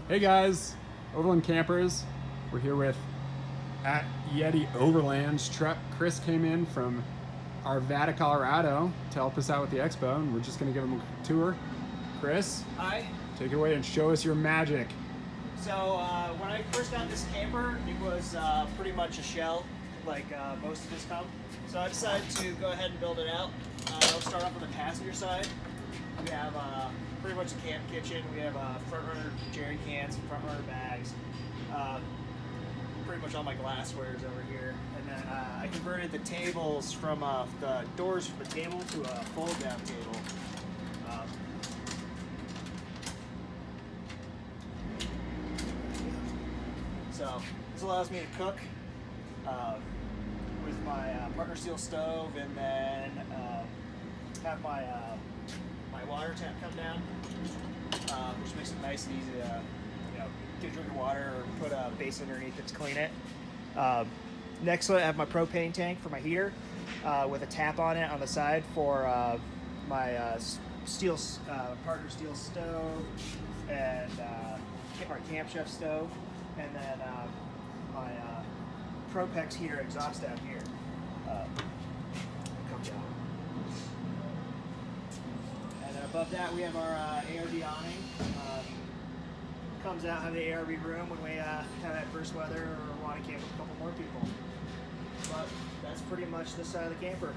Hey guys, Overland Campers. We're here with at YetiOverland's truck. Chris came in from Arvada, Colorado to help us out with the expo, and we're just going to give him a tour. Chris, Hi. take it away and show us your magic. So when I first got this camper, it was pretty much a shell, like most of this come. So I decided to go ahead and build it out. I'll start off on the passenger side. We have pretty much a camp kitchen. We have front runner jerry cans, front runner bags. Pretty much all my glassware is over here. And then I converted the tables from the doors from the table to a fold down table. So this allows me to cook with my partner steel stove, and then have my my water tank come down, which makes it nice and easy to get a drink of water or put a base underneath it to clean it. Next, I have my propane tank for my heater with a tap on it on the side for my partner steel stove and our Camp Chef stove. And then my Propex heater exhaust down here. Comes out. And then above that we have our ARV awning. Comes out, have the ARV room when we have adverse weather or want to camp with a couple more people. But that's pretty much this side of the camper.